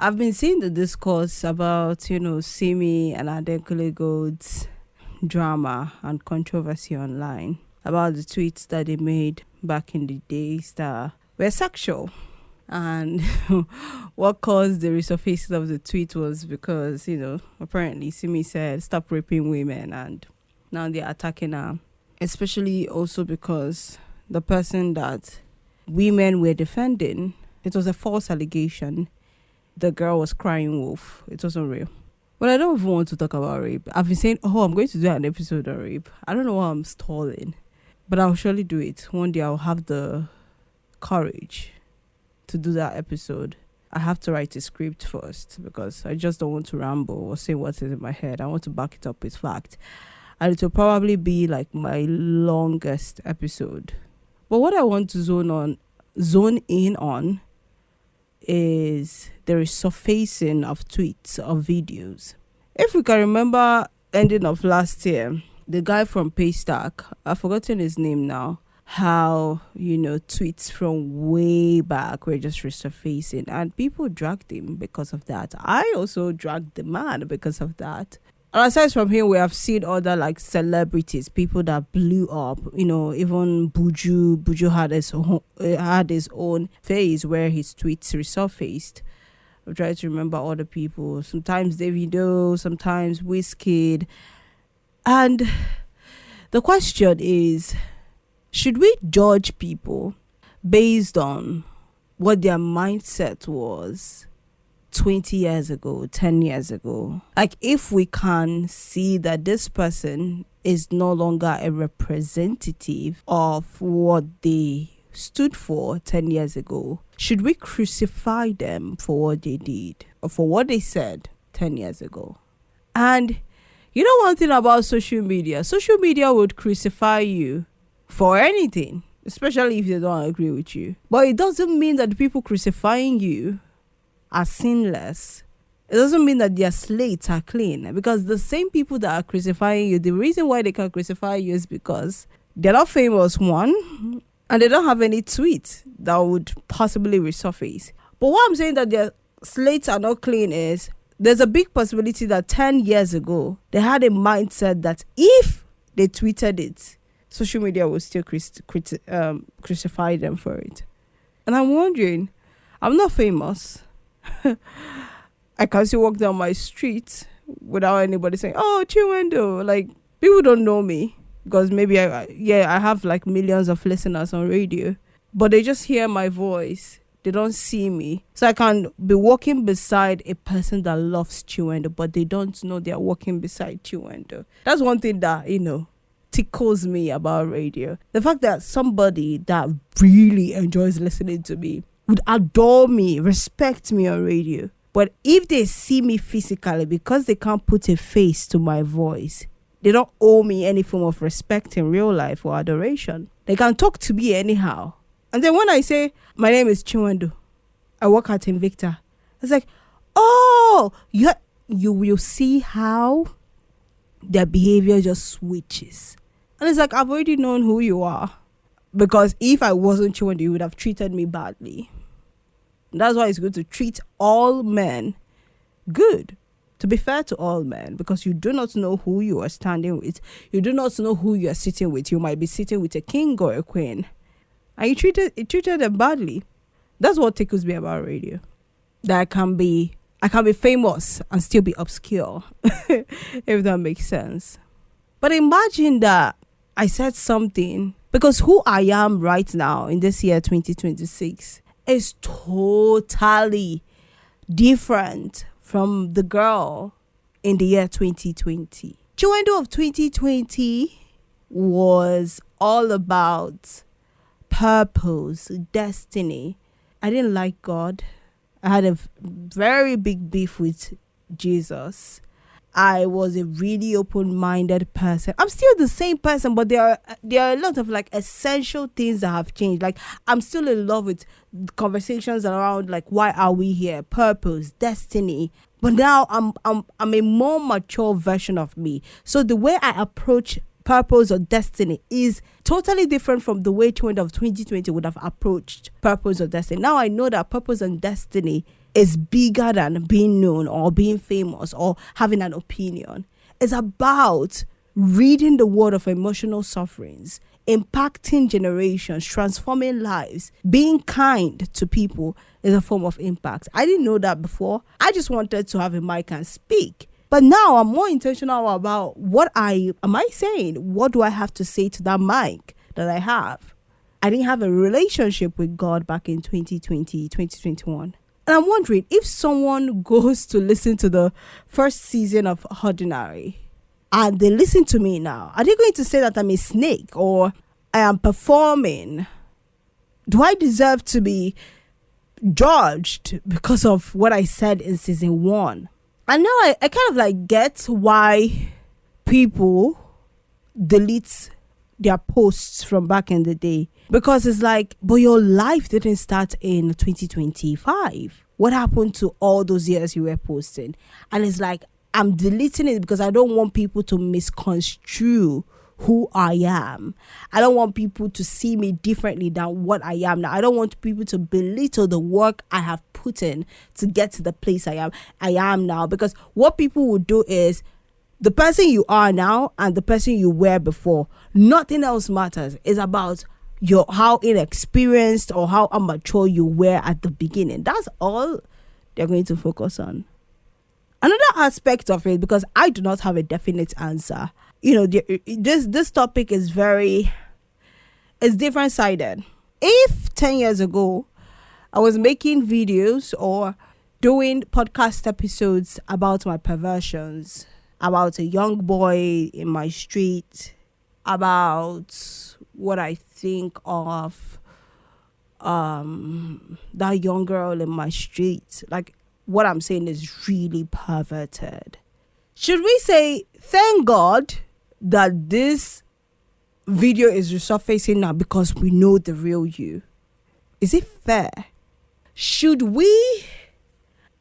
I've been seeing the discourse about, Simi and Adekunle Gold's drama and controversy online about the tweets that they made back in the days that were sexual. And what caused the resurfacing of the tweet was because, apparently Simi said, stop raping women, and now they're attacking her. Especially also because the person that women were defending, it was a false allegation. The girl was crying wolf. It wasn't real. But I don't even want to talk about rape. I've been saying, I'm going to do an episode on rape. I don't know why I'm stalling, but I'll surely do it. One day I'll have the courage to do that episode. I have to write a script first because I just don't want to ramble or say what is in my head. I want to back it up with fact. And it will probably be like my longest episode. But what I want to zone in on is there is surfacing of tweets, of videos. If we can remember ending of last year, the guy from Paystack, I've forgotten his name now, how, tweets from way back were just resurfacing and people dragged him because of that. I also dragged the man because of that. And aside from him, we have seen other like celebrities, people that blew up. Even Buju had his own phase where his tweets resurfaced. I'm trying to remember other people. Sometimes Davido, sometimes Wizkid. And the question is, should we judge people based on what their mindset was 20 years ago, 10 years ago? Like, if we can see that this person is no longer a representative of what they stood for 10 years ago, should we crucify them for what they did or for what they said 10 years ago? And one thing about social media would crucify you for anything, especially if they don't agree with you. But it doesn't mean that the people crucifying you are sinless. It doesn't mean that their slates are clean, because the same people that are crucifying you, the reason why they can crucify you is because they're not famous, one, and they don't have any tweets that would possibly resurface. But what I'm saying that their slates are not clean is there's a big possibility that 10 years ago they had a mindset that if they tweeted it, social media will still crucify them for it. And I'm wondering, I'm not famous. I can still walk down my street without anybody saying, "Oh, Chinwendu." Like, people don't know me because maybe I have like millions of listeners on radio, but they just hear my voice. They don't see me. So I can be walking beside a person that loves Chinwendu, but they don't know they're walking beside Chinwendu. That's one thing that, tickles me about radio. The fact that somebody that really enjoys listening to me would adore me, respect me on radio. But if they see me physically, because they can't put a face to my voice, they don't owe me any form of respect in real life or adoration. They can talk to me anyhow. And then when I say, my name is Chinwendu, I work at Invicta, it's like, oh, you will see how their behavior just switches. And it's like, I've already known who you are. Because if I wasn't Chinwendu, you would have treated me badly. That's why it's good to treat all men good. To be fair to all men. Because you do not know who you are standing with. You do not know who you are sitting with. You might be sitting with a king or a queen. And you treated them badly. That's what tickles me about radio. That I can be famous and still be obscure. If that makes sense. But imagine that I said something, because who I am right now in this year 2026 is totally different from the girl in the year 2020. Chinwendu of 2020 was all about purpose, destiny. I didn't like God. I had a very big beef with Jesus. I was a really open-minded person. I'm still the same person, but there are a lot of like essential things that have changed. Like, I'm still in love with conversations around like, why are we here? Purpose, destiny. But now I'm a more mature version of me. So the way I approach purpose or destiny is totally different from the way Chinwendu of 2020 would have approached purpose or destiny. Now I know that purpose and destiny is bigger than being known or being famous or having an opinion. It's about reading the word of emotional sufferings, impacting generations, transforming lives. Being kind to people is a form of impact. I didn't know that before. I just wanted to have a mic and speak. But now I'm more intentional about what am I saying? What do I have to say to that mic that I have? I didn't have a relationship with God back in 2020, 2021. And I'm wondering, if someone goes to listen to the first season of Ordinary and they listen to me now, are they going to say that I'm a snake or I am performing? Do I deserve to be judged because of what I said in season 1? And now I kind of like get why people delete their posts from back in the day, because it's like, but your life didn't start in 2025. What happened to all those years you were posting? And it's like, I'm deleting it because I don't want people to misconstrue who I am. I don't want people to see me differently than what I am now. I don't want people to belittle the work I have put in to get to the place I am now. Because what people will do is, the person you are now and the person you were before, nothing else matters. It's about how inexperienced or how immature you were at the beginning. That's all they're going to focus on. Another aspect of it, because I do not have a definite answer, this topic is it's different sided. If 10 years ago I was making videos or doing podcast episodes about my perversions, about a young boy in my street, about what I think of that young girl in my street, like, what I'm saying is really perverted. Should we say, thank God that this video is resurfacing now because we know the real you? Is it fair? Should we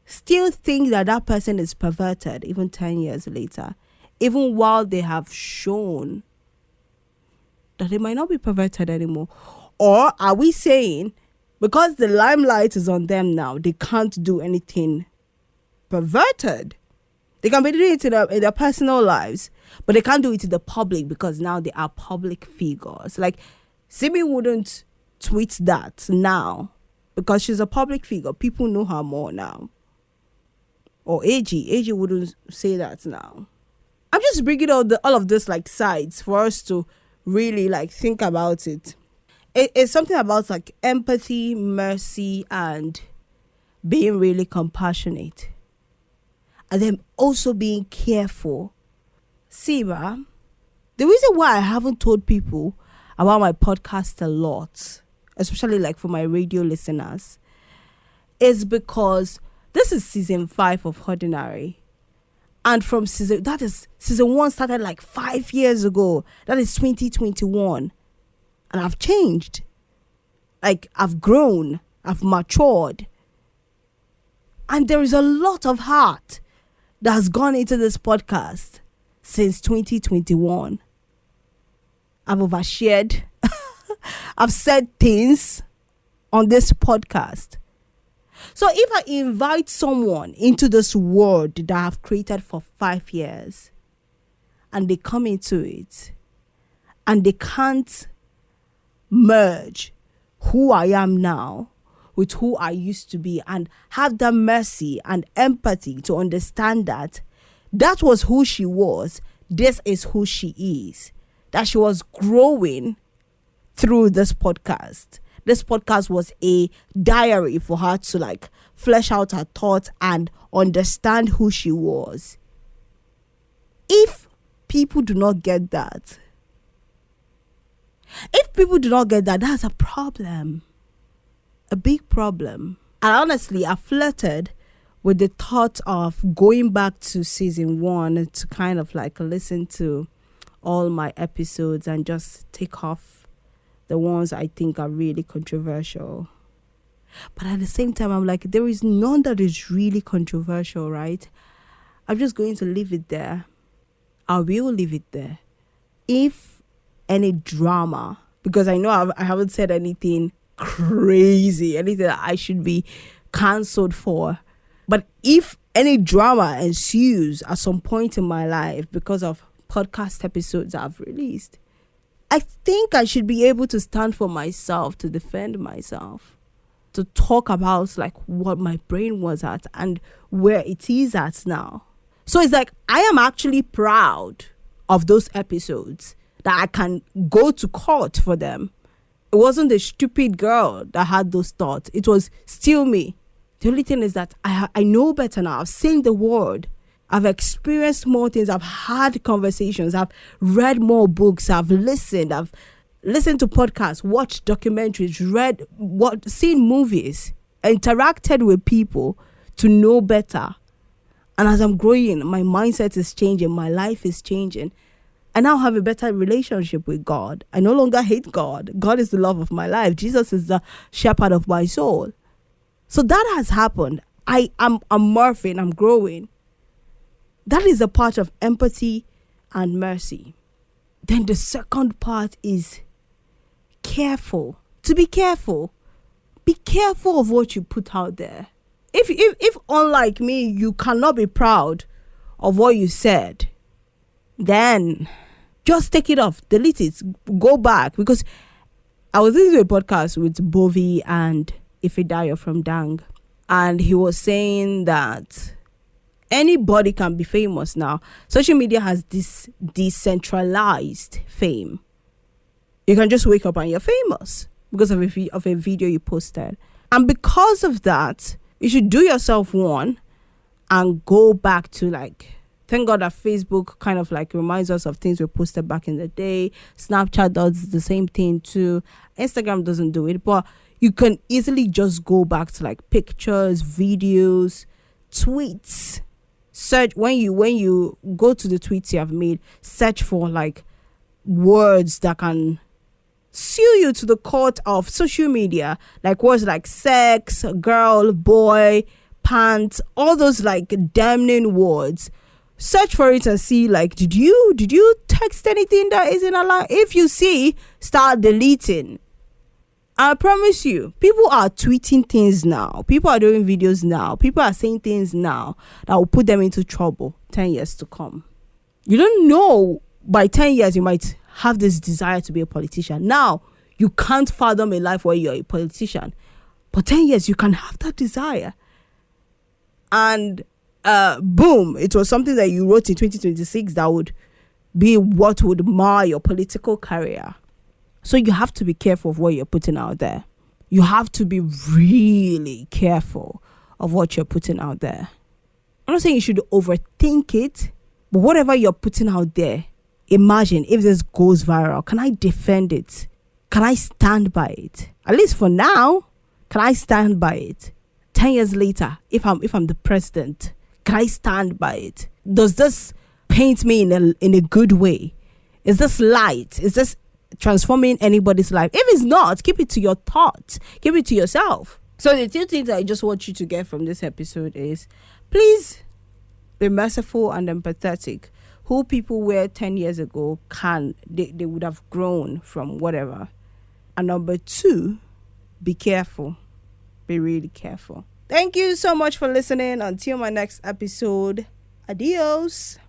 still think that person is perverted even 10 years later, even while they have shown that they might not be perverted anymore? Or are we saying, because the limelight is on them now, they can't do anything perverted? They can be doing it in their personal lives, but they can't do it to the public because now they are public figures. Like, Simi wouldn't tweet that now because she's a public figure. People know her more now. Or AG wouldn't say that now. I'm just bringing all of this like sides for us to really like think about it. It's something about like empathy, mercy, and being really compassionate. And then also being careful. See, the reason why I haven't told people about my podcast a lot, especially like for my radio listeners, is because this is season 5 of Ordinary. And from season 1 started like 5 years ago. That is 2021. And I've changed. Like, I've grown. I've matured. And there is a lot of heart that has gone into this podcast since 2021. I've overshared. I've said things on this podcast. So if I invite someone into this world that I've created for 5 years and they come into it and they can't merge who I am now with who I used to be and have the mercy and empathy to understand that was who she was, this is who she is, that she was growing through this podcast. This podcast was a diary for her to like flesh out her thoughts and understand who she was. If people do not get that, that's a problem. A big problem. And honestly, I flirted with the thought of going back to season 1 to kind of like listen to all my episodes and just take off the ones I think are really controversial. But at the same time, I'm like, there is none that is really controversial, right? I'm just going to leave it there. I will leave it there. If any drama, because I know I haven't said anything crazy, anything that I should be cancelled for. But if any drama ensues at some point in my life because of podcast episodes I've released, I think I should be able to stand for myself, to defend myself, to talk about like what my brain was at and where it is at now. So it's like I am actually proud of those episodes, that I can go to court for them. It wasn't the stupid girl that had those thoughts. It was still me. The only thing is that I know better now. I've seen the world. I've experienced more things. I've had conversations. I've read more books. I've listened to podcasts, watched documentaries, seen movies, interacted with people to know better. And as I'm growing, my mindset is changing. My life is changing. I now have a better relationship with God. I no longer hate God. God is the love of my life. Jesus is the shepherd of my soul. So that has happened. I'm morphing. I'm growing. That is a part of empathy and mercy. Then the second part is careful. To be careful. Be careful of what you put out there. If unlike me, you cannot be proud of what you said, then just take it off, delete it, go back. Because I was listening to a podcast with Bovi and Ifedayo from Dang, and he was saying that anybody can be famous now. Social media has this decentralized fame. You can just wake up and you're famous because of a video you posted. And because of that, you should do yourself one and go back to like, thank God that Facebook kind of like reminds us of things we posted back in the day. Snapchat does the same thing too. Instagram doesn't do it, but you can easily just go back to like pictures, videos, tweets. Search when you go to the tweets you have made, search for like words that can sue you to the court of social media, like words like sex, girl, boy, pants, all those like damning words. Search for it and see like, did you text anything that isn't allowed? If you see, start deleting. I promise you, people are tweeting things now. People are doing videos now. People are saying things now that will put them into trouble 10 years to come. You don't know, by 10 years you might have this desire to be a politician. Now, you can't fathom a life where you're a politician. But 10 years, you can have that desire. And boom, it was something that you wrote in 2026 that would be what would mar your political career. So you have to be careful of what you're putting out there. You have to be really careful of what you're putting out there. I'm not saying you should overthink it, but whatever you're putting out there, imagine if this goes viral. Can I defend it? Can I stand by it? At least for now, can I stand by it? 10 years later, if I'm the president, can I stand by it? Does this paint me in a good way? Is this light? Is this transforming anybody's life? If it's not, keep it to your thoughts. Keep it to yourself. So the two things I just want you to get from this episode is, please be merciful and empathetic. Who people were 10 years ago they would have grown from whatever. And number two, be careful. Be really careful. Thank you so much for listening. Until my next episode, adios.